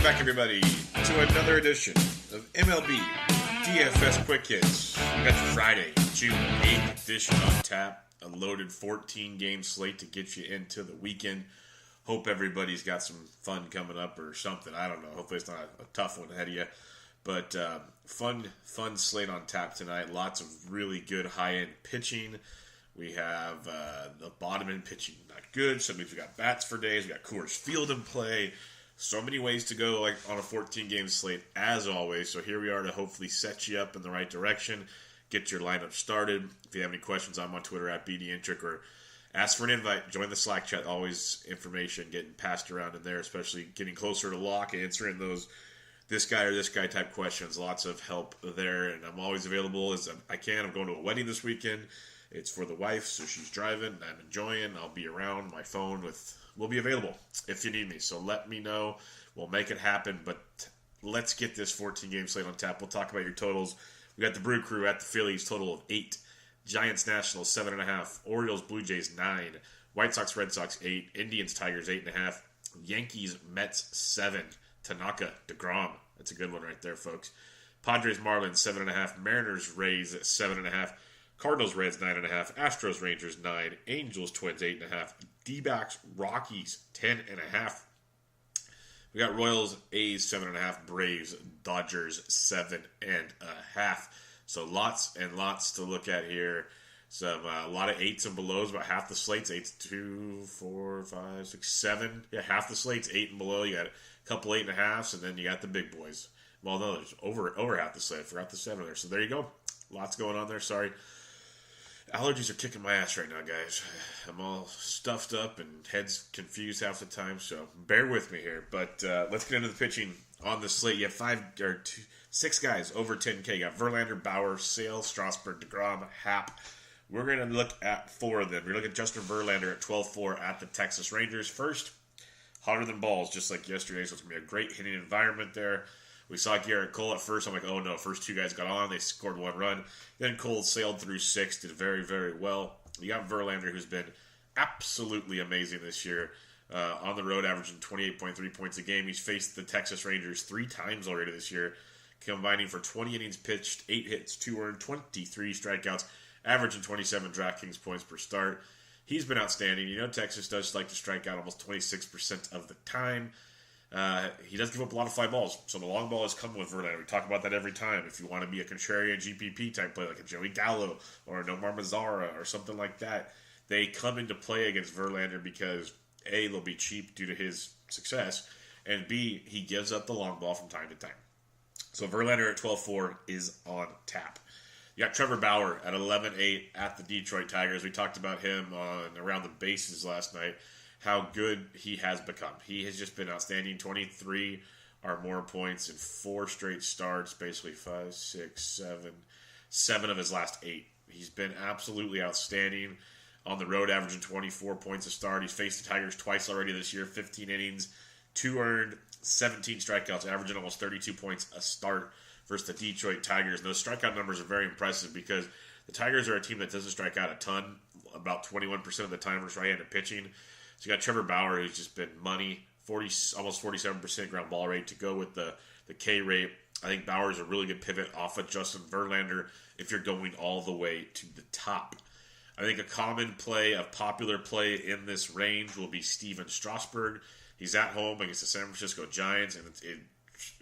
Welcome back, everybody, to another edition of MLB DFS Quick Hits. We got your Friday, June 8th edition on tap. A loaded 14-game slate to get you into the weekend. Hope everybody's got some fun coming up or something. I don't know. Hopefully it's not a tough one ahead of you. But fun slate on tap tonight. Lots of really good high-end pitching. We have the bottom end pitching not good. So that means we got bats for days. We got Coors Field in play. So many ways to go like on a 14-game slate, as always. So here we are to hopefully set you up in the right direction, get your lineup started. If you have any questions, I'm on Twitter at BDintric, or ask for an invite. Join the Slack chat. Always information getting passed around in there, especially getting closer to lock, answering those this guy or this guy type questions. Lots of help there, and I'm always available as I can. I'm going to a wedding this weekend. It's for the wife, so she's driving. I'm enjoying. I'll be around. My phone will be available if you need me. So let me know. We'll make it happen. But let's get this 14-game slate on tap. We'll talk about your totals. We got the Brew Crew at the Phillies, total of 8. Giants Nationals 7.5. Orioles Blue Jays 9. White Sox Red Sox 8. Indians Tigers 8.5. Yankees Mets 7. Tanaka DeGrom. That's a good one right there, folks. Padres Marlins 7.5. Mariners Rays 7.5. Cardinals Reds 9.5. Astros Rangers 9. Angels Twins 8.5. D-backs Rockies 10.5. We got Royals A's 7.5. Braves Dodgers 7.5. So lots and lots to look at here. Some a lot of 8s and belows. About half the slates 8s, 2, 4, 5, 6, 7. Yeah, half the slates 8 and below. You got a couple 8.5s, and then you got the big boys. Well, no, there's over half the slate. I forgot the 7 there. So there you go. Lots going on there. Sorry. Allergies are kicking my ass right now, guys. I'm all stuffed up and head's confused half the time, so bear with me here. But let's get into the pitching on the slate. You have 6 guys over 10K. You got Verlander, Bauer, Sale, Strasburg, DeGrom, Happ. We're going to look at 4 of them. We're looking at Justin Verlander at 12-4 at the Texas Rangers. First, hotter than balls, just like yesterday, so it's going to be a great hitting environment there. We saw Garrett Cole at first. I'm like, oh no, first 2 guys got on. They scored 1 run. Then Cole sailed through 6, did very, very well. You got Verlander, who's been absolutely amazing this year. On the road, averaging 28.3 points a game. He's faced the Texas Rangers 3 times already this year, combining for 20 innings pitched, 8 hits, 2 earned, 23 strikeouts, averaging 27 DraftKings points per start. He's been outstanding. You know, Texas does like to strike out almost 26% of the time. He does give up a lot of fly balls, so the long ball is coming with Verlander. We talk about that every time. If you want to be a contrarian GPP type play like a Joey Gallo or a Nomar Mazara or something like that, they come into play against Verlander because A, they'll be cheap due to his success, and B, he gives up the long ball from time to time. So Verlander at 12-4 is on tap. You got Trevor Bauer at 11-8 at the Detroit Tigers. We talked about him on Around the Bases last night, how good he has become. He has just been outstanding. 23 or more points in 4 straight starts, basically 5, 6, 7 of his last 8. He's been absolutely outstanding. On the road, averaging 24 points a start. He's faced the Tigers twice already this year, 15 innings, 2 earned, 17 strikeouts, averaging almost 32 points a start versus the Detroit Tigers. And those strikeout numbers are very impressive because the Tigers are a team that doesn't strike out a ton, about 21% of the time versus right-handed pitching. So you got Trevor Bauer, who's just been money, almost 47% ground ball rate to go with the K rate. I think Bauer is a really good pivot off of Justin Verlander if you're going all the way to the top. I think a common play, a popular play in this range will be Steven Strasburg. He's at home against the San Francisco Giants, and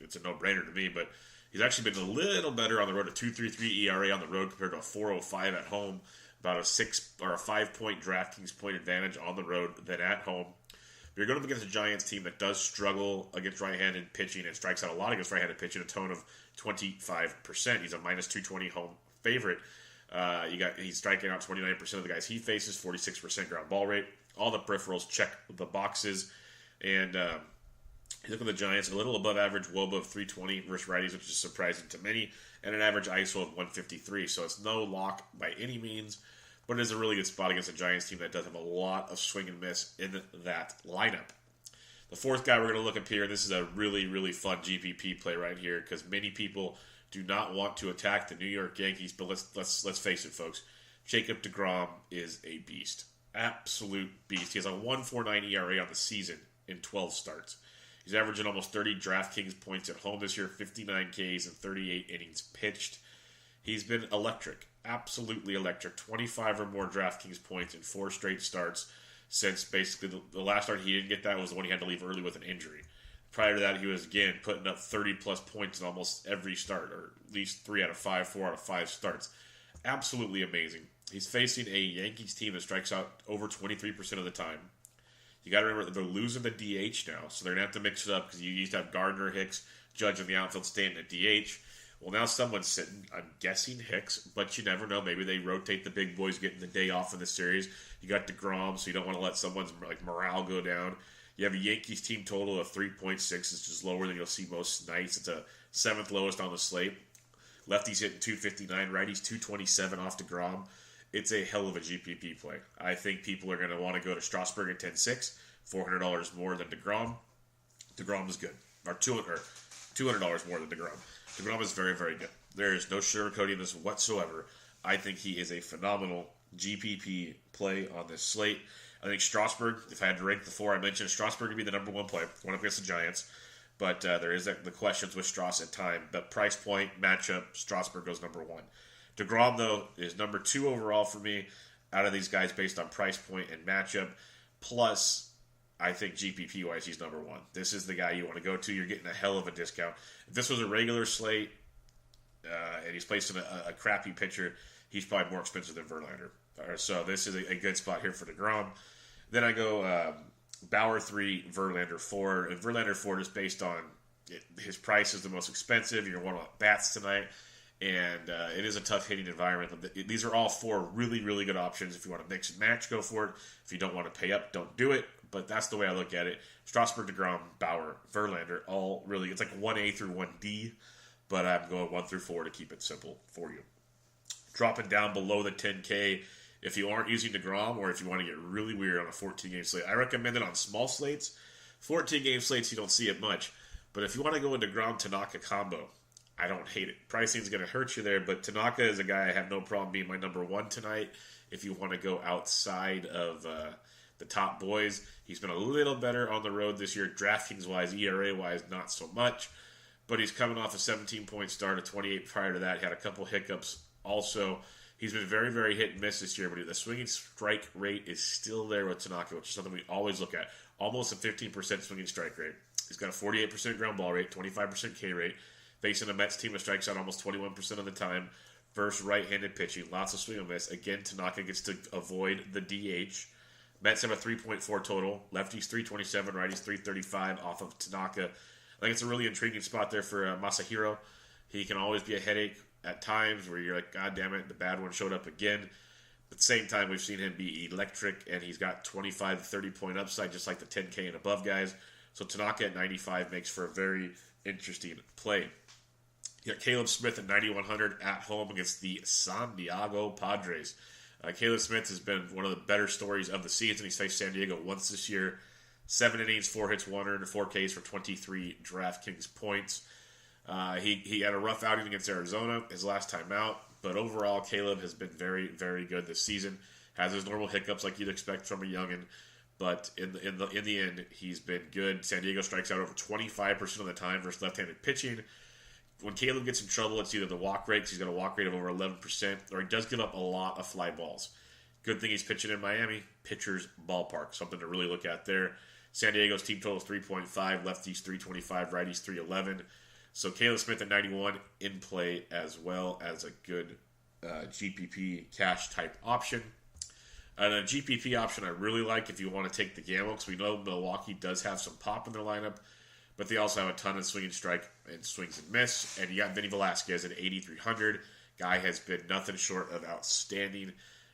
it's a no-brainer to me, but he's actually been a little better on the road, a 2.33 ERA on the road compared to a 4.05 at home. About a 6 or a 5-point DraftKings point advantage on the road than at home. But you're going up against a Giants team that does struggle against right-handed pitching and strikes out a lot against right-handed pitching, a tone of 25%. He's a minus 220 home favorite. He's striking out 29% of the guys he faces, 46% ground ball rate. All the peripherals check the boxes. And you look at the Giants, a little above average WOBA of 320 versus righties, which is surprising to many, and an average ISO of 153. So it's no lock by any means, but it is a really good spot against a Giants team that does have a lot of swing and miss in that lineup. The 4th guy we're going to look at here, this is a really, really fun GPP play right here because many people do not want to attack the New York Yankees, but let's face it, folks. Jacob DeGrom is a beast. Absolute beast. He has a 1.49 ERA on the season in 12 starts. He's averaging almost 30 DraftKings points at home this year, 59 Ks and 38 innings pitched. He's been electric, absolutely electric. 25 or more DraftKings points in 4 straight starts since basically the last start he didn't get that was the one he had to leave early with an injury. Prior to that, he was, again, putting up 30-plus points in almost every start, or at least 3 out of 5, 4 out of 5 starts. Absolutely amazing. He's facing a Yankees team that strikes out over 23% of the time. You got to remember that they're losing the DH now, so they're going to have to mix it up because you used to have Gardner, Hicks, Judge in the outfield, Stanton at DH. Well, now someone's sitting. I'm guessing Hicks, but you never know. Maybe they rotate the big boys getting the day off in the series. You got DeGrom, so you don't want to let someone's like morale go down. You have a Yankees team total of 3.6, which is lower than you'll see most nights. It's a 7th lowest on the slate. Lefties hitting 259, righties 227 off DeGrom. It's a hell of a GPP play. I think people are going to want to go to Strasburg at 10-6, $400 more than DeGrom. DeGrom is good. Or $200 more than DeGrom. DeGrom is very, very good. There is no sugarcoating this whatsoever. I think he is a phenomenal GPP play on this slate. I think Strasburg, if I had to rank the 4 I mentioned, Strasburg would be the number 1 play, going up against the Giants. But there is the questions with Strauss at time. But price point, matchup, Strasburg goes number 1. DeGrom, though, is number 2 overall for me out of these guys based on price point and matchup. Plus, I think GPP-wise, he's number 1. This is the guy you want to go to. You're getting a hell of a discount. If this was a regular slate and he's placed in a crappy pitcher, he's probably more expensive than Verlander. So this is a good spot here for DeGrom. Then I go Bauer 3, Verlander 4. And Verlander 4 just based on his price is the most expensive. You're going to want bats tonight. And it is a tough hitting environment. These are all 4 really, really good options. If you want to mix and match, go for it. If you don't want to pay up, don't do it. But that's the way I look at it. Strasburg, DeGrom, Bauer, Verlander, all really, it's like 1A through 1D. But I'm going 1 through 4 to keep it simple for you. Dropping down below the 10K, if you aren't using DeGrom or if you want to get really weird on a 14-game slate, I recommend it on small slates. 14-game slates, you don't see it much. But if you want to go into Tanaka combo, I don't hate it. Pricing's going to hurt you there, but Tanaka is a guy I have no problem being my number 1 tonight. If you want to go outside of the top boys, he's been a little better on the road this year, DraftKings-wise, ERA-wise, not so much. But he's coming off a 17-point start, a 28 prior to that. He had a couple hiccups also. He's been very, very hit and miss this year, but the swinging strike rate is still there with Tanaka, which is something we always look at. Almost a 15% swinging strike rate. He's got a 48% ground ball rate, 25% K rate. Facing a Mets team that strikes out almost 21% of the time. Versus right-handed pitching. Lots of swing and miss. Again, Tanaka gets to avoid the DH. Mets have a 3.4 total. Lefties 327, righties 335 off of Tanaka. I think it's a really intriguing spot there for Masahiro. He can always be a headache at times where you're like, God damn it, the bad one showed up again. At the same time, we've seen him be electric, and he's got 25 to 30-point upside, just like the 10K and above guys. So Tanaka at 95 makes for a very interesting play. You got Caleb Smith at 9,100 at home against the San Diego Padres. Caleb Smith has been one of the better stories of the season. He's faced San Diego once this year. 7 innings, 4 hits, 1 earned, 4 Ks for 23 DraftKings points. He had a rough outing against Arizona his last time out, but overall, Caleb has been very, very good this season. Has his normal hiccups like you'd expect from a youngin', but in the end, he's been good. San Diego strikes out over 25% of the time versus left-handed pitching. When Caleb gets in trouble, it's either the walk rate, because he's got a walk rate of over 11%, or he does give up a lot of fly balls. Good thing he's pitching in Miami, pitcher's ballpark, something to really look at there. San Diego's team total is 3.5, lefties 325, righties 311. So Caleb Smith at 91 in play as well as a good GPP cash type option. And a GPP option I really like if you want to take the gamble, because we know Milwaukee does have some pop in their lineup, but they also have a ton of swinging strike and swings and miss. And you got Vinny Velasquez at 8,300. Guy has been nothing short of outstanding.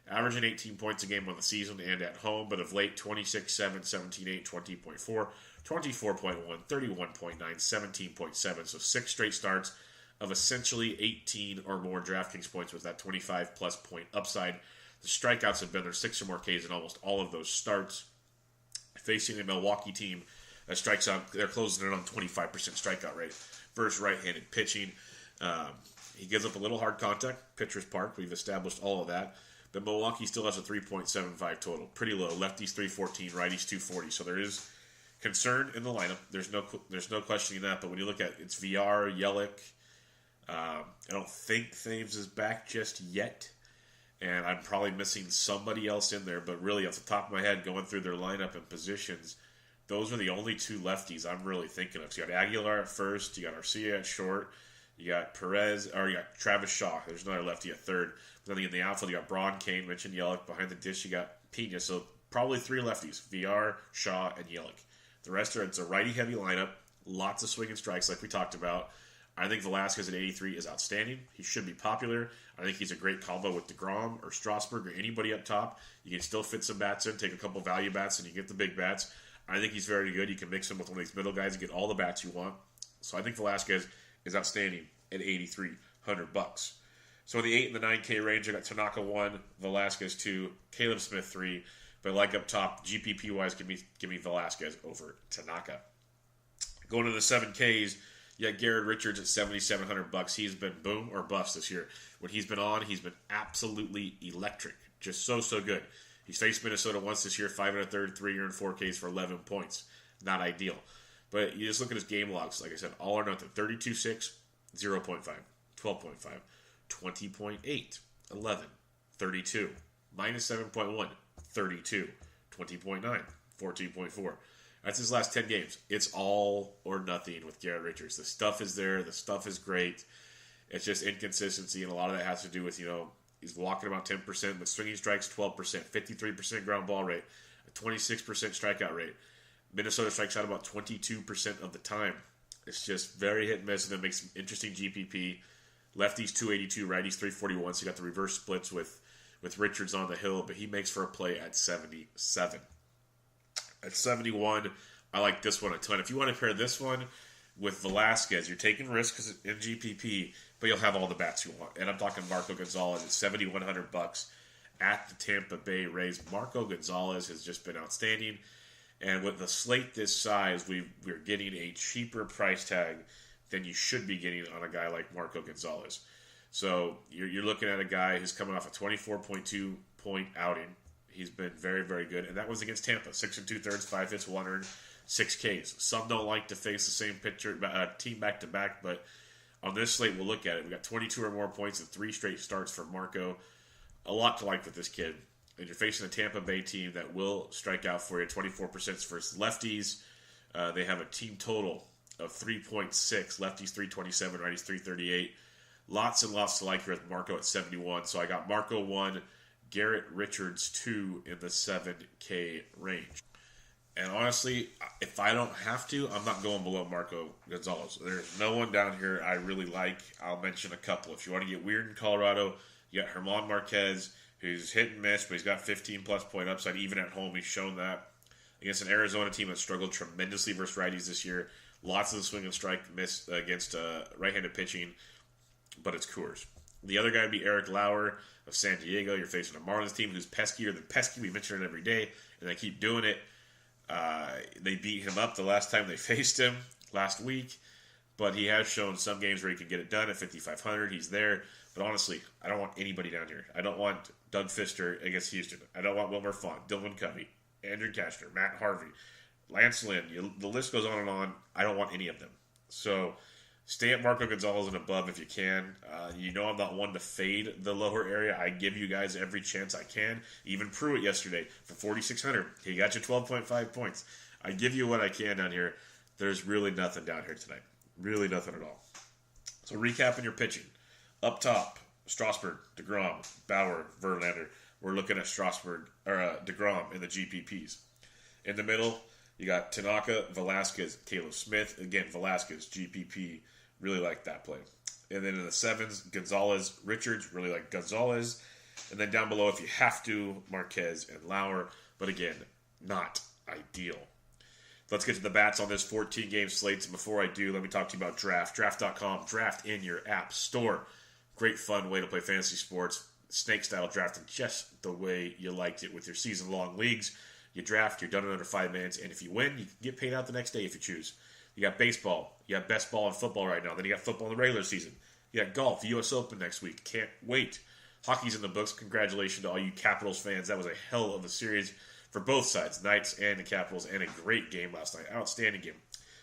Averaging 18 points a game on the season and at home, but of late 26-7, 17-8, 20.4, 24.1, 31.9, 17.7. So 6 straight starts of essentially 18 or more DraftKings points with that 25-plus point upside. The strikeouts have been there 6 or more Ks in almost all of those starts. Facing a Milwaukee team that strikes out, they're closing in on 25% strikeout rate versus right-handed pitching. He gives up a little hard contact, pitcher's park. We've established all of that. But Milwaukee still has a 3.75 total. Pretty low. Lefties 314, righties 240. So there is concern in the lineup. There's no questioning that. But when you look at it's VR, Yelich, I don't think Thames is back just yet. And I'm probably missing somebody else in there. But really, off the top of my head, going through their lineup and positions, those are the only two lefties I'm really thinking of. So you got Aguilar at first, you got Arcia at short, you got Perez, or you got Travis Shaw. There's another lefty at third. But then in the outfield, you got Braun, Kane, mentioned Yelich. Behind the dish, you got Pena. So probably three lefties, VR, Shaw, and Yelich. The rest it's a righty-heavy lineup, lots of swing and strikes like we talked about. I think Velasquez at 83 is outstanding. He should be popular. I think he's a great combo with DeGrom or Strasburg or anybody up top. You can still fit some bats in, take a couple value bats, and you get the big bats. I think he's very good. You can mix him with one of these middle guys and get all the bats you want. So I think Velasquez is outstanding at $8,300. So in the 8 and the 9K range, I got Tanaka 1, Velasquez 2, Caleb Smith 3. But like up top, GPP-wise, give me Velasquez over Tanaka. Going to the 7Ks, you got Garrett Richards at $7,700. He's been boom or bust this year. When he's been on, he's been absolutely electric. Just so good. He's faced Minnesota once this year, 5 1/3, 3 earned 4Ks for 11 points. Not ideal. But you just look at his game logs. Like I said, all or nothing. 32.6, 0.5, 12.5, 20.8, 11, 32, minus 7.1, 32, 20.9, 14.4. That's his last 10 games. It's all or nothing with Garrett Richards. The stuff is there. The stuff is great. It's just inconsistency, and a lot of that has to do with, he's walking about 10%, but swinging strikes 12%, 53% ground ball rate, a 26% strikeout rate. Minnesota strikes out about 22% of the time. It's just very hit and miss, and it makes some interesting GPP. Lefties 282, righties 341, so you got the reverse splits with Richards on the hill, but he makes for a play at 77. At 71, I like this one a ton. If you want to pair this one with Velasquez, you're taking risks in GPP, but you'll have all the bats you want. And I'm talking Marco Gonzalez at $7,100 at the Tampa Bay Rays. Marco Gonzalez has just been outstanding. And with the slate this size, we're getting a cheaper price tag than you should be getting on a guy like Marco Gonzalez. So you're looking at a guy who's coming off a 24.2 point outing. He's been very, very good. And that was against Tampa. 6 2/3, 5 hits, 1 earned, 6 Ks. Some don't like to face the same team back-to-back, but on this slate, we'll look at it. We got 22 or more points and 3 straight starts for Marco. A lot to like with this kid. And you're facing a Tampa Bay team that will strike out for you. 24% versus lefties. They have a team total of 3.6. Lefties 327, righties 338. Lots and lots to like here with Marco at 71. So I got Marco 1, Garrett Richards 2 in the 7K range. And honestly, if I don't have to, I'm not going below Marco Gonzalez. There's no one down here I really like. I'll mention a couple. If you want to get weird in Colorado, you got German Marquez, who's hit and miss, but he's got 15-plus point upside. Even at home, he's shown that. Against an Arizona team that struggled tremendously versus righties this year. Lots of the swing and strike miss against right-handed pitching, but it's Coors. The other guy would be Eric Lauer of San Diego. You're facing a Marlins team who's peskier than pesky. We mention it every day, and they keep doing it. They beat him up the last time they faced him last week, but he has shown some games where he can get it done at 5,500. He's there, but honestly, I don't want anybody down here. I don't want Doug Fister against Houston. I don't want Wilmer Font, Dylan Covey, Andrew Cashner, Matt Harvey, Lance Lynn. The list goes on and on. I don't want any of them. So stay at Marco Gonzalez and above if you can. I'm not one to fade the lower area. I give you guys every chance I can. Even Pruitt yesterday for 4,600. He got you 12.5 points. I give you what I can down here. There's really nothing down here tonight. Really nothing at all. So recapping your pitching. Up top, Strasburg, DeGrom, Bauer, Verlander. We're looking at Strasburg or DeGrom in the GPPs. In the middle, you got Tanaka, Velasquez, Caleb Smith. Again, Velasquez, GPP. Really like that play. And then in the 7s, Gonzalez, Richards. Really like Gonzalez. And then down below, if you have to, Marquez and Lauer. But again, not ideal. Let's get to the bats on this 14-game slate. And before I do, let me talk to you about Draft. Draft.com. Draft in your app store. Great fun way to play fantasy sports. Snake-style drafting just the way you liked it with your season-long leagues. You draft, you're done in under 5 minutes, and if you win, you can get paid out the next day if you choose. You got baseball, you got best ball and football right now, then you got football in the regular season. You got golf, U.S. Open next week. Can't wait. Hockey's in the books. Congratulations to all you Capitals fans. That was a hell of a series for both sides, Knights and the Capitals, and a great game last night. Outstanding game.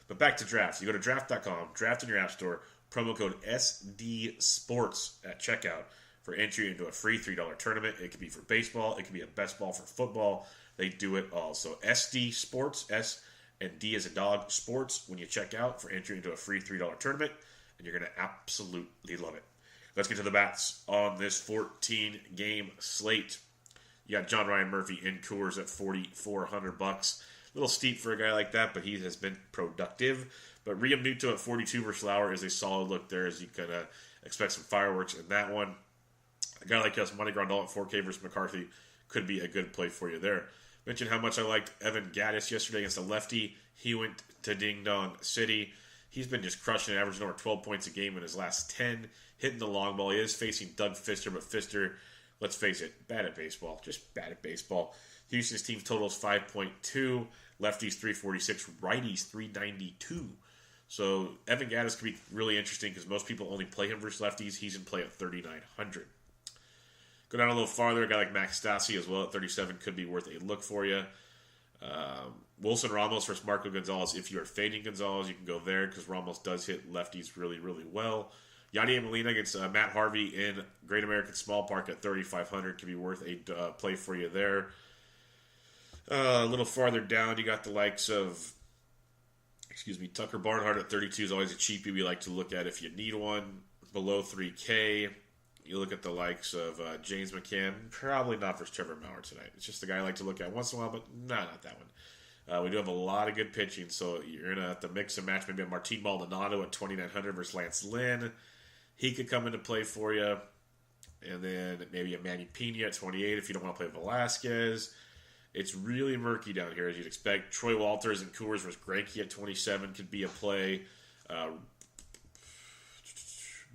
But back to drafts. You go to draft.com, draft in your app store, promo code SDSports at checkout for entry into a free $3 tournament. It could be for baseball. It could be a best ball for football. They do it all. So SD Sports, S and D as a dog, Sports, when you check out for entry into a free $3 tournament, and you're going to absolutely love it. Let's get to the bats on this 14-game slate. You got John Ryan Murphy in Coors at $4,400. A little steep for a guy like that, but he has been productive. But Liam Newton at 42 versus Lauer is a solid look there, as you can expect some fireworks in that one. A guy like us, Monty Grandal at 4K versus McCarthy, could be a good play for you there. Mentioned how much I liked Evan Gattis yesterday against the lefty. He went to Ding Dong City. He's been just crushing it, averaging over 12 points a game in his last 10, hitting the long ball. He is facing Doug Fister, but Fister, let's face it, bad at baseball. Just bad at baseball. Houston's team's total is 5.2. Lefties 346, righties 392. So Evan Gattis could be really interesting because most people only play him versus lefties. He's in play at 3,900. Go down a little farther, a guy like Max Stassi as well at 37 could be worth a look for you. Wilson Ramos versus Marco Gonzalez. If you are fading Gonzalez, you can go there because Ramos does hit lefties really, really well. Yadier Molina against Matt Harvey in Great American Small Park at 3,500 could be worth a play for you there. A little farther down, you got the likes of, Tucker Barnhart at 32 is always a cheapie we like to look at if you need one. Below 3K, you look at the likes of James McCann. Probably not versus Trevor Mauer tonight. It's just the guy I like to look at once in a while, but not that one. We do have a lot of good pitching, so you're going to have to mix and match. Maybe a Martin Maldonado at 2,900 versus Lance Lynn. He could come into play for you. And then maybe a Manny Pena at 28 if you don't want to play Velasquez. It's really murky down here, as you'd expect. Troy Walters and Coors versus Greinke at 27 could be a play.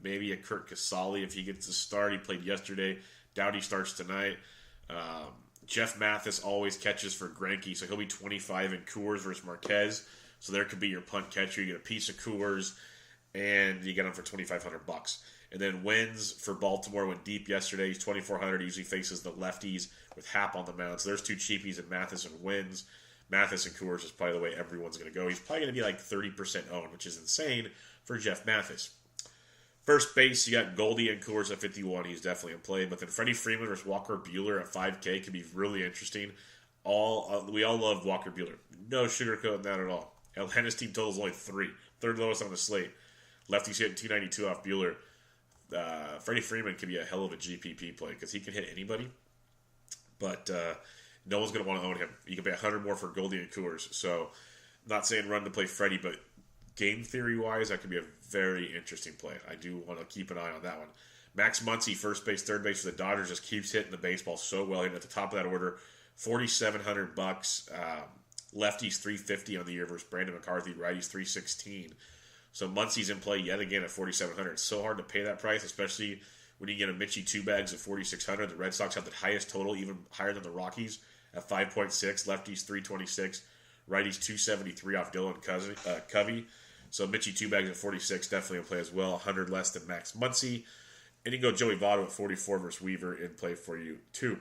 Maybe a Kurt Casale if he gets a start. He played yesterday. Doubt he starts tonight. Jeff Mathis always catches for Greinke, so he'll be 25 in Coors versus Marquez. So there could be your punt catcher. You get a piece of Coors, and you get him for $2,500. And then Wins for Baltimore went deep yesterday. He's 2,400. He usually faces the lefties with Happ on the mound. So there's two cheapies in Mathis and Wins. Mathis and Coors is probably the way everyone's going to go. He's probably going to be like 30% owned, which is insane for Jeff Mathis. First base, you got Goldie and Coors at 51. He's definitely in play. But then Freddie Freeman versus Walker Buehler at 5K could be really interesting. We all love Walker Buehler. No sugarcoating that at all. Atlanta's team total is only 3. Third lowest on the slate. Lefties hitting 292 off Buehler. Freddie Freeman could be a hell of a GPP play because he can hit anybody. But no one's going to want to own him. You can pay 100 more for Goldie and Coors. So I'm not saying run to play Freddie, but game theory-wise, that could be a very interesting play. I do want to keep an eye on that one. Max Muncy, first base, third base for the Dodgers, just keeps hitting the baseball so well. Hitting at the top of that order, $4,700. Lefties 350 on the year versus Brandon McCarthy. Righties 316. So Muncy's in play yet again at 4,700. It's so hard to pay that price, especially when you get a Mitchie 2 bags at 4,600. The Red Sox have the highest total, even higher than the Rockies at 5.6. Lefties 326. Righties 273 off Dylan Covey. So Mitchie 2 bags at 46, definitely in play as well. 100 less than Max Muncy. And you can go Joey Votto at 44 versus Weaver in play for you too.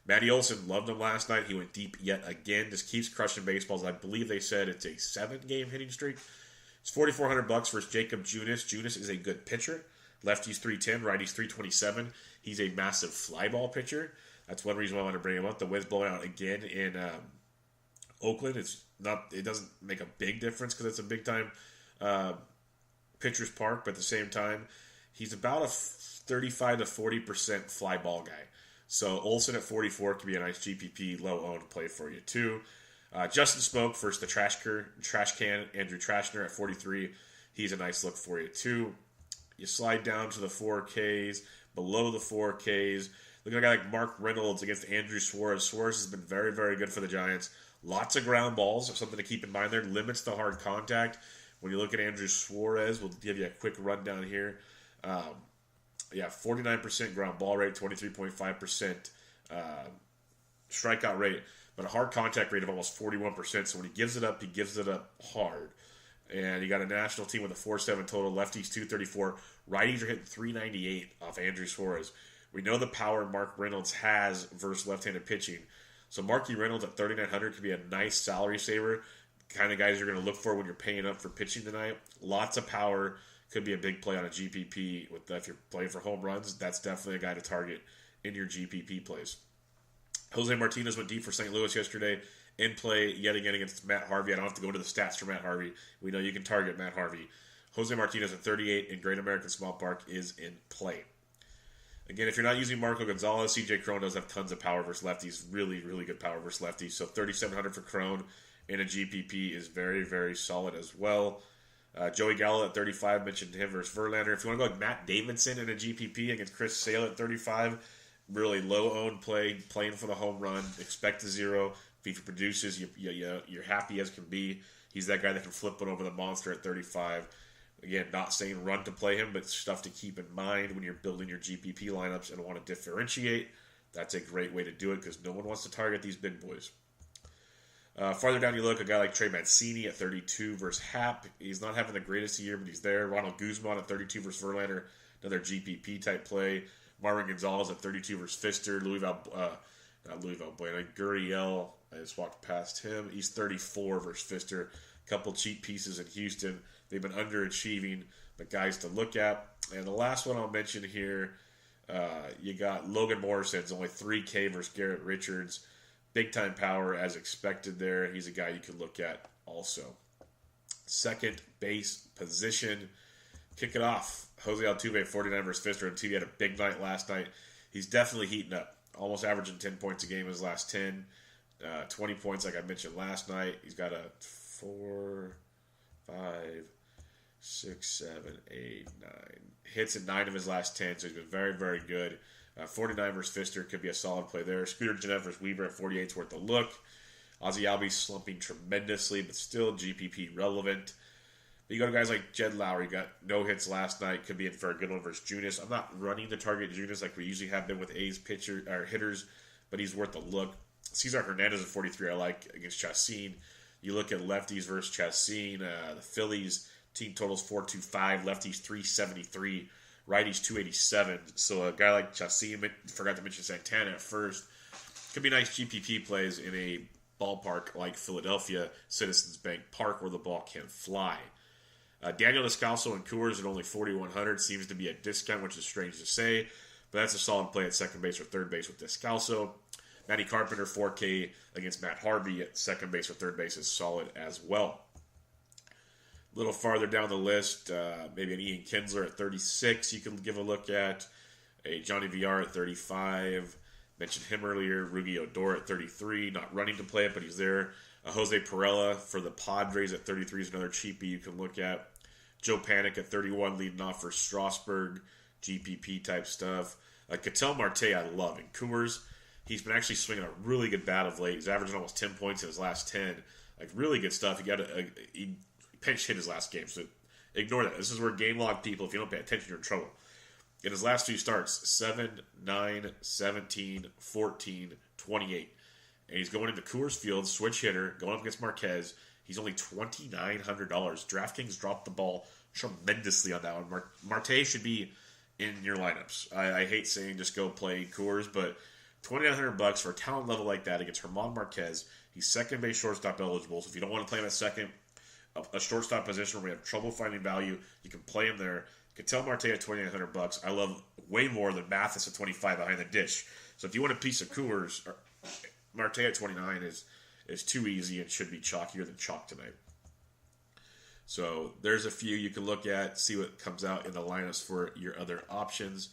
Matty Olson, loved him last night. He went deep yet again. Just keeps crushing baseballs. I believe they said it's a 7-game hitting streak. It's $4,400 versus Jacob Junis. Junis is a good pitcher. Lefties 310, righties 327. He's a massive fly ball pitcher. That's one reason why I want to bring him up. The wind's blowing out again in Oakland. It doesn't make a big difference because it's a big time pitcher's park, but at the same time, he's about a 35 to 40% fly ball guy. So Olsen at 44 could be a nice GPP low owned play for you too. Justin Smoke versus the trash can Andrew Trashner at 43. He's a nice look for you too. You slide down to the 4Ks, below the 4Ks. Look at a guy like Mark Reynolds against Andrew Suarez. Suarez has been very, very good for the Giants. Lots of ground balls, something to keep in mind there. Limits the hard contact. When you look at Andrew Suarez, we'll give you a quick rundown here. 49% ground ball rate, 23.5% strikeout rate, but a hard contact rate of almost 41%. So when he gives it up hard. And you got a national team with a 4.7 total. Lefties 234. Righties are hitting 398 off Andrew Suarez. We know the power Mark Reynolds has versus left-handed pitching. So Marky Reynolds at 3,900 could be a nice salary saver. Kind of guys you're going to look for when you're paying up for pitching tonight. Lots of power. Could be a big play on a GPP. If you're playing for home runs, that's definitely a guy to target in your GPP plays. Jose Martinez went deep for St. Louis yesterday. In play yet again against Matt Harvey. I don't have to go into the stats for Matt Harvey. We know you can target Matt Harvey. Jose Martinez at 38 in Great American Small Park is in play. Again, if you're not using Marco Gonzalez, CJ Cron does have tons of power versus lefties. Really, really good power versus lefties. So 3,700 for Cron in a GPP is very, very solid as well. Joey Gallo at 35, mentioned him versus Verlander. If you want to go with Matt Davidson in a GPP against Chris Sale at 35, really low-owned play, playing for the home run, expect a zero. If he produces, you're happy as can be. He's that guy that can flip one over the monster at 35. Again, not saying run to play him, but stuff to keep in mind when you're building your GPP lineups and want to differentiate. That's a great way to do it because no one wants to target these big boys. Farther down you look, a guy like Trey Mancini at 32 versus Happ. He's not having the greatest year, but he's there. Ronald Guzman at 32 versus Verlander, another GPP type play. Marwin Gonzalez at 32 versus Fister. Gurriel, I just walked past him. He's 34 versus Fister. Couple cheap pieces in Houston. They've been underachieving, but guys to look at. And the last one I'll mention here, you got Logan Morrison's only 3K versus Garrett Richards. Big time power as expected there. He's a guy you can look at also. Second base position. Kick it off. Jose Altuve, 49 versus Fister. Altuve had a big night last night. He's definitely heating up. Almost averaging 10 points a game in his last 10. 20 points like I mentioned last night. He's got a 4, 5, 6, 7, 8, 9. Hits in 9 of his last 10, so he's been very, very good. 49 versus Fister could be a solid play there. Scooter Gennett versus Weaver at 48 is worth a look. Ozzie Albies slumping tremendously, but still GPP relevant. But you go to guys like Jed Lowry, got no hits last night, could be in for a good one versus Junis. I'm not running to target Junis like we usually have been with A's hitters, but he's worth a look. Cesar Hernandez at 43 I like against Chacin. You look at lefties versus Chacin, the Phillies team totals 425, lefties 373, righties 287. So a guy like Chacin, forgot to mention Santana at first, could be nice GPP plays in a ballpark like Philadelphia, Citizens Bank Park, where the ball can fly. Daniel Descalso and Coors at only 4,100 seems to be a discount, which is strange to say, but that's a solid play at second base or third base with Descalso. Matty Carpenter, 4K against Matt Harvey at second base or third base is solid as well. A little farther down the list, maybe an Ian Kinsler at 36 you can give a look at. A Johnny VR at 35. Mentioned him earlier. Rugi Odor at 33. Not running to play it, but he's there. Jose Perella for the Padres at 33 is another cheapie you can look at. Joe Panic at 31 leading off for Strasburg. GPP type stuff. Ketel Marte I love. In Coors, he's been actually swinging a really good bat of late. He's averaging almost 10 points in his last 10. Like, really good stuff. He pinch hit his last game, so ignore that. This is where game log people, if you don't pay attention, you're in trouble. In his last few starts, 7, 9, 17, 14, 28. And he's going into Coors Field, switch hitter, going up against Marquez. He's only $2,900. DraftKings dropped the ball tremendously on that one. Marte should be in your lineups. I hate saying just go play Coors, but $2,900 for a talent level like that against German Marquez. He's second base shortstop eligible, so if you don't want to play him at second, a shortstop position where we have trouble finding value, you can play him there. Ketel Marte at $2,900. I love way more than Mathis at 25 behind the dish. So if you want a piece of Coors, Marte at 29 is too easy and should be chalkier than chalk tonight. So there's a few you can look at, see what comes out in the lineups for your other options.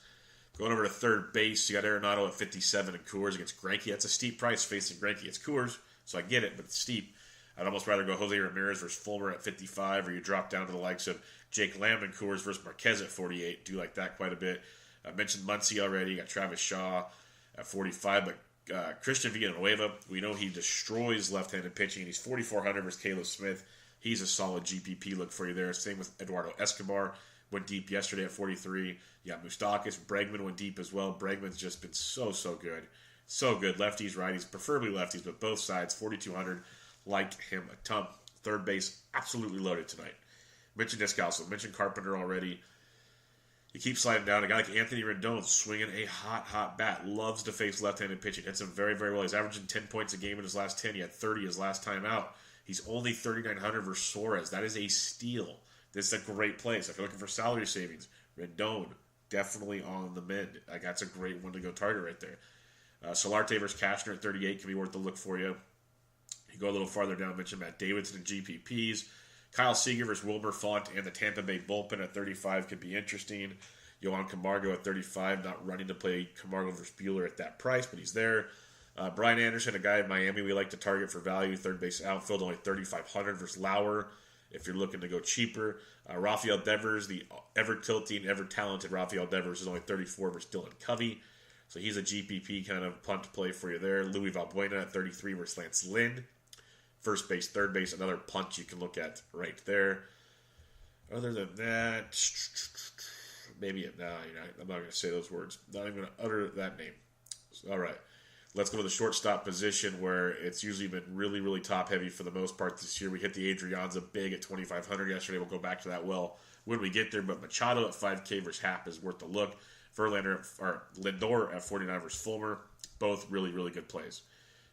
Going over to third base, you got Arenado at 57 in Coors against Greinke. That's a steep price facing Greinke. It's Coors, so I get it, but it's steep. I'd almost rather go Jose Ramirez versus Fulmer at 55, or you drop down to the likes of Jake Lamb and Coors versus Marquez at 48. Do like that quite a bit. I mentioned Muncy already. You got Travis Shaw at 45, but Christian Villanueva, we know he destroys left-handed pitching. He's 4,400 versus Caleb Smith. He's a solid GPP look for you there. Same with Eduardo Escobar. Went deep yesterday at 43. You got Moustakas. Bregman went deep as well. Bregman's just been so good. So good. Lefties, righties, preferably lefties, but both sides, 4,200. Like him a ton. Third base, absolutely loaded tonight. Mentioned Descalso. Mentioned Carpenter already. You keep sliding down. A guy like Anthony Rendon swinging a hot bat. Loves to face left-handed pitching. Hits him very, very well. He's averaging 10 points a game in his last 10. He had 30 his last time out. He's only 3,900 versus Suarez. That is a steal. This is a great play. So if you're looking for salary savings, Rendon, definitely on the mend. Like, that's a great one to go target right there. Solarte versus Cashner at 38 can be worth the look for you. You go a little farther down, mention Matt Davidson and GPPs. Kyle Seager versus Wilmer Font and the Tampa Bay bullpen at 35 could be interesting. Yohan Camargo at 35, not running to play Camargo versus Buehler at that price, but he's there. Brian Anderson, a guy in Miami we like to target for value, third base outfield, only 3,500 versus Lauer if you're looking to go cheaper. Rafael Devers, the ever-tilting, ever-talented Rafael Devers is only 34 versus Dylan Covey. So he's a GPP kind of punt play for you there. Louis Valbuena at 33 versus Lance Lynn. First base, third base, another punch you can look at right there. Other than that, maybe I'm not going to say those words. Not even going to utter that name. All right. Let's go to the shortstop position where it's usually been really, really top heavy for the most part this year. We hit the Adrianza big at 2,500 yesterday. We'll go back to that when we get there. But Machado at 5K versus Happ is worth a look. Verlander or Lindor at 49 versus Fulmer. Both really, really good plays.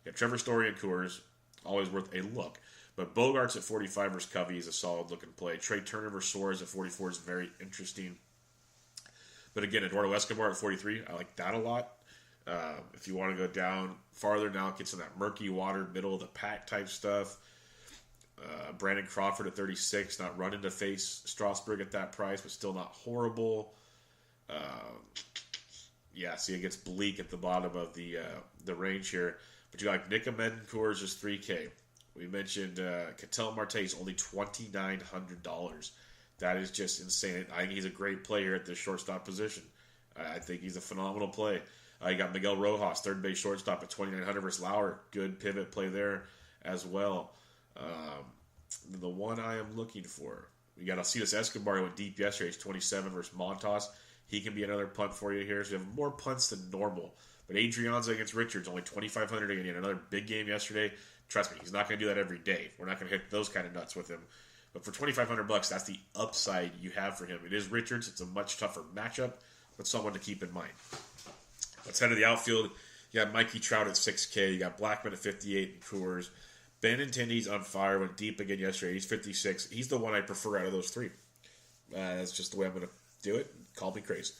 You have Trevor Story and Coors. Always worth a look. But Bogarts at 45 versus Covey is a solid looking play. Trey Turner versus Suarez at 44 is very interesting. But again, Eduardo Escobar at 43, I like that a lot. If you want to go down farther now, it gets in that murky water, middle of the pack type stuff. Brandon Crawford at 36, not running to face Strasburg at that price, but still not horrible. See, it gets bleak at the bottom of the range here. But you got like Nick Ahmed Coors is 3K. We mentioned Ketel Marte is only $2,900. That is just insane. I think he's a great player at the shortstop position. I think he's a phenomenal play. You got Miguel Rojas, third base shortstop at 2,900 versus Lauer. Good pivot play there as well. The one I am looking for, we got Alcides Escobar who went deep yesterday. He's 27 versus Montas. He can be another punt for you here. So you have more punts than normal. But Adrianza against Richards, only 2,500 again. He had another big game yesterday. Trust me, he's not going to do that every day. We're not going to hit those kind of nuts with him. But for $2,500, that's the upside you have for him. It is Richards. It's a much tougher matchup, but someone to keep in mind. Let's head to the outfield. You got Mikey Trout at 6K. You got Blackman at 58 in Coors. Benintendi's on fire. Went deep again yesterday. He's 56. He's the one I prefer out of those three. That's just the way I'm going to do it. Call me crazy.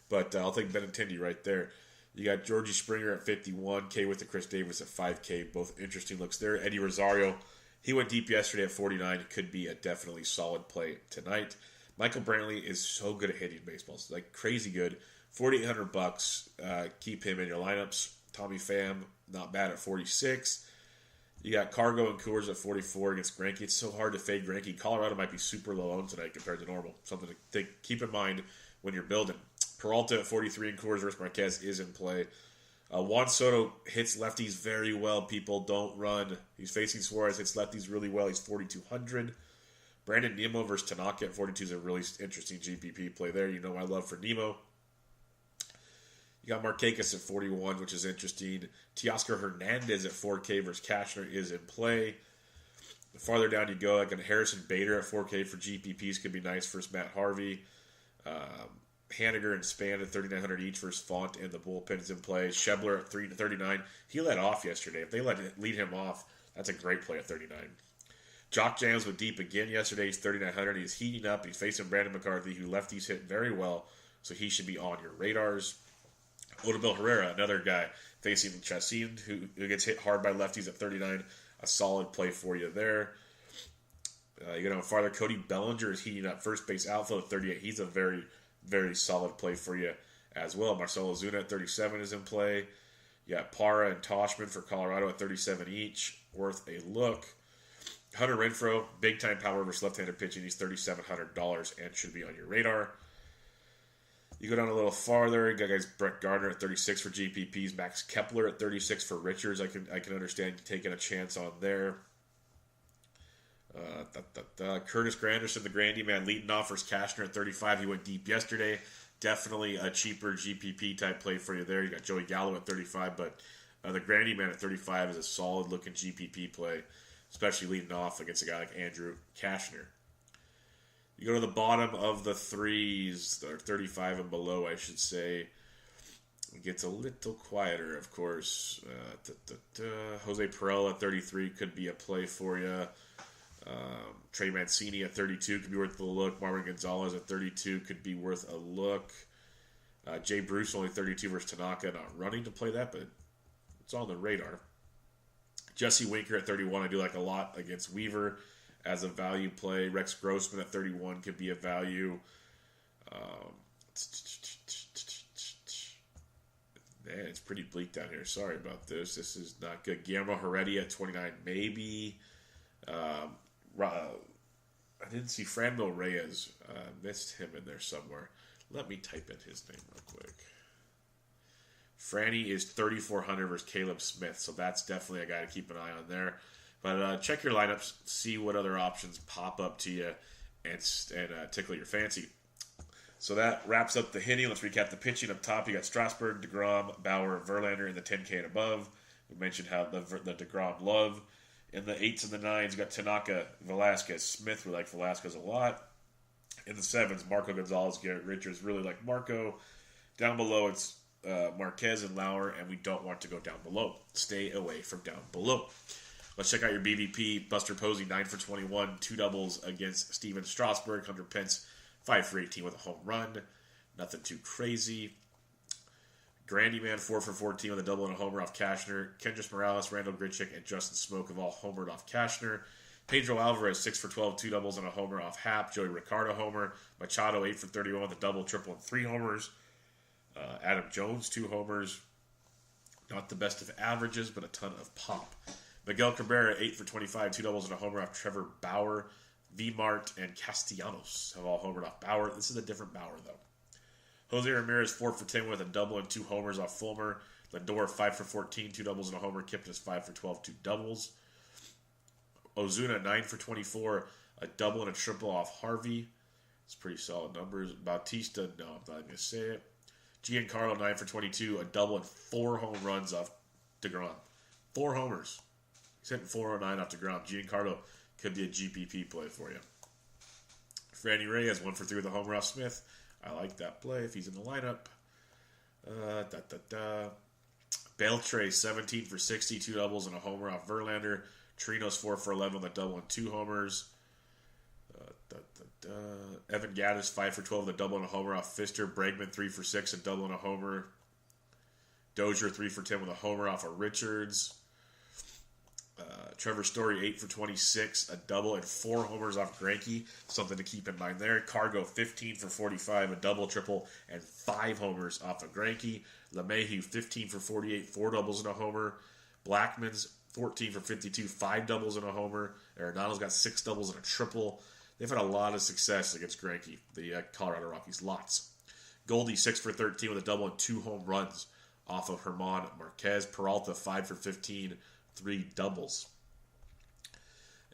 But I'll take Benintendi right there. You got Georgie Springer at 51K with the Chris Davis at 5K. Both interesting looks there. Eddie Rosario, he went deep yesterday at 49. It could be a definitely solid play tonight. Michael Brantley is so good at hitting baseballs. Like crazy good. $4,800. Keep him in your lineups. Tommy Pham, not bad at 46. You got Cargo and Coors at 44 against Greinke. It's so hard to fade Greinke. Colorado might be super low owned tonight compared to normal. Something to keep in mind when you're building. Peralta at 43 and Coors versus Marquez is in play. Juan Soto hits lefties very well. People don't run. He's facing Suarez, hits lefties really well. He's 4,200. Brandon Nimmo versus Tanaka at 42 is a really interesting GPP play there. You know my love for Nimmo. You got Markakis at 41, which is interesting. Teoscar Hernandez at 4K versus Cashner is in play. The farther down you go, like a Harrison Bader at 4K for GPPs could be nice versus Matt Harvey. Haniger and Span at 3,900 each versus Font, and the bullpen is in play. Schebler at 39. He led off yesterday. If they lead him off, that's a great play at 39. Jock Jams went deep again yesterday. He's 3,900. He's heating up. He's facing Brandon McCarthy, who lefties hit very well, so he should be on your radars. Odubel Herrera, another guy facing Chassin, who gets hit hard by lefties at 39. A solid play for you there. You go farther. Cody Bellinger is heating up. First base outfield at 38. He's a very, very solid play for you as well. Marcelo Zuna at 37 is in play. You got Parra and Toshman for Colorado at 37 each. Worth a look. Hunter Renfroe, big-time power versus left-handed pitching. He's $3,700 and should be on your radar. You go down a little farther. You got guys Brett Gardner at 36 for GPPs. Max Kepler at 36 for Richards. I can understand taking a chance on there. Curtis Granderson, the Grandy man, leading off versus Cashner at 35. He went deep yesterday. Definitely a cheaper GPP type play for you there. You got Joey Gallo at 35, but the Grandy man at 35 is a solid looking GPP play, especially leading off against a guy like Andrew Cashner. You go to the bottom of the threes, or 35 and below, I should say. It gets a little quieter, of course. Jose Perel at 33 could be a play for you. Trey Mancini at 32 could be worth a look. Marvin Gonzalez at 32 could be worth a look. Jay Bruce only 32 versus Tanaka. Not running to play that, but it's on the radar. Jesse Winker at 31 I do like a lot against Weaver as a value play. Rex Grossman at 31 could be a value. Man, it's pretty bleak down here. Sorry about this. This is not good. Guillermo Heredia at 29, maybe. I didn't see Franmil Reyes. Missed him in there somewhere. Let me type in his name real quick. Franny is 3,400 versus Caleb Smith, so that's definitely a guy to keep an eye on there. But check your lineups, see what other options pop up to you, and tickle your fancy. So that wraps up the hitting. Let's recap the pitching. Up top, you got Strasburg, DeGrom, Bauer, Verlander in the 10K and above. We mentioned how the DeGrom love. In the 8s and the 9s, you got Tanaka, Velasquez, Smith. We like Velasquez a lot. In the 7s, Marco Gonzalez, Garrett Richards. Really like Marco. Down below, it's Marquez and Lauer, and we don't want to go down below. Stay away from down below. Let's check out your BVP. Buster Posey, 9 for 21, 2 doubles against Steven Strasburg. Hunter Pence, 5 for 18 with a home run. Nothing too crazy. Grandy Man, 4 for 14 with a double and a homer off Cashner. Kendrys Morales, Randall Grichuk, and Justin Smoke have all homered off Cashner. Pedro Alvarez, 6 for 12, 2 doubles and a homer off Happ. Joey Ricardo homer. Machado, 8 for 31 with a double, triple, and 3 homers. Adam Jones, 2 homers. Not the best of averages, but a ton of pop. Miguel Cabrera, 8 for 25, 2 doubles and a homer off Trevor Bauer. V-Mart and Castellanos have all homered off Bauer. This is a different Bauer, though. Jose Ramirez, 4 for 10 with a double and 2 homers off Fulmer. Lindor, 5 for 14, 2 doubles and a homer. Kipnis, 5 for 12, 2 doubles. Ozuna, 9 for 24, a double and a triple off Harvey. It's pretty solid numbers. Bautista, no, I'm not even going to say it. Giancarlo, 9 for 22, a double and 4 home runs off DeGrom. 4 homers. He's hitting 409 off DeGrom. Giancarlo could be a GPP play for you. Franny Reyes, 1 for 3 with a homer off Smith. I like that play if he's in the lineup. Beltre, 17 for 60, 2 doubles and a homer off Verlander. Trinos, 4 for 11 with a double and 2 homers. Evan Gattis, 5 for 12 with a double and a homer off Fister. Bregman, 3 for 6, a double and a homer. Dozier, 3 for 10 with a homer off of Richards. Trevor Story, 8 for 26, a double and 4 homers off Greinke. Something to keep in mind there. Cargo, 15 for 45, a double, triple, and 5 homers off of Greinke. LeMahieu, 15 for 48, 4 doubles and a homer. Blackman's 14 for 52, 5 doubles and a homer. Arenado's got 6 doubles and a triple. They've had a lot of success against Greinke, the Colorado Rockies. Lots. Goldie, 6 for 13 with a double and 2 home runs off of Herman Marquez. Peralta, 5 for 15, 3 doubles.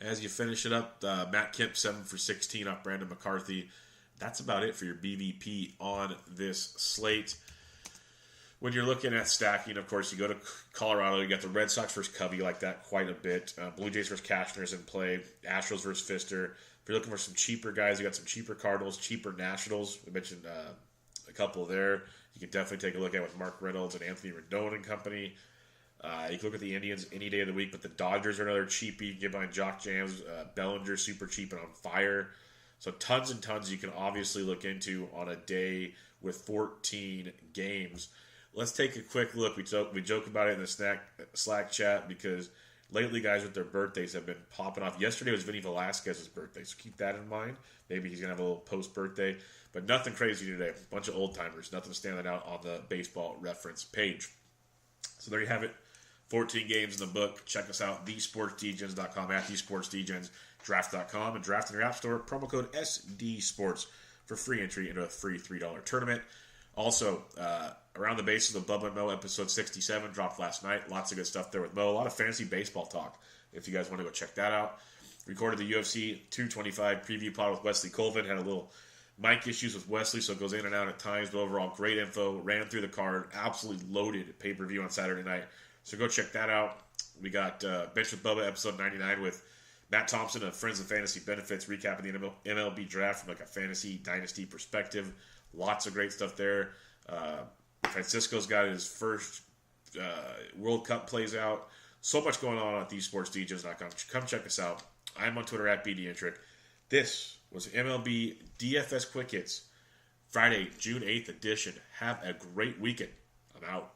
As you finish it up, Matt Kemp, 7 for 16 off Brandon McCarthy. That's about it for your BVP on this slate. When you're looking at stacking, of course, you go to Colorado. You got the Red Sox versus Covey. You like that quite a bit. Blue Jays versus Cashner is in play. Astros versus Fister. If you're looking for some cheaper guys, you got some cheaper Cardinals, cheaper Nationals. We mentioned a couple there. You can definitely take a look at with Mark Reynolds and Anthony Rendon and company. You can look at the Indians any day of the week, but the Dodgers are another cheapie. You can get behind Jock Jams, Bellinger, super cheap and on fire. So tons and tons you can obviously look into on a day with 14 games. Let's take a quick look. We joke about it in the Slack chat because lately guys with their birthdays have been popping off. Yesterday was Vinny Velasquez's birthday, so keep that in mind. Maybe he's going to have a little post-birthday. But nothing crazy today. A bunch of old-timers. Nothing standing out on the baseball reference page. So there you have it. 14 games in the book. Check us out, thesportsdgens.com, at thesportsdgens, draft.com, and draft in your app store. Promo code SDSports for free entry into a free $3 tournament. Also, Around the Bases of Bubba and Mo, episode 67, dropped last night. Lots of good stuff there with Mo. A lot of fantasy baseball talk, if you guys want to go check that out. Recorded the UFC 225 preview pod with Wesley Colvin. Had a little mic issues with Wesley, so it goes in and out at times. But overall, great info. Ran through the card. Absolutely loaded pay-per-view on Saturday night. So go check that out. We got Bench with Bubba, episode 99 with Matt Thompson of Friends of Fantasy Benefits recapping the MLB draft from like a fantasy dynasty perspective. Lots of great stuff there. Francisco's got his first World Cup plays out. So much going on at thesportsdjs.com. Come check us out. I'm on Twitter at BDintric. This was MLB DFS Quick Hits, Friday, June 8th edition. Have a great weekend. I'm out.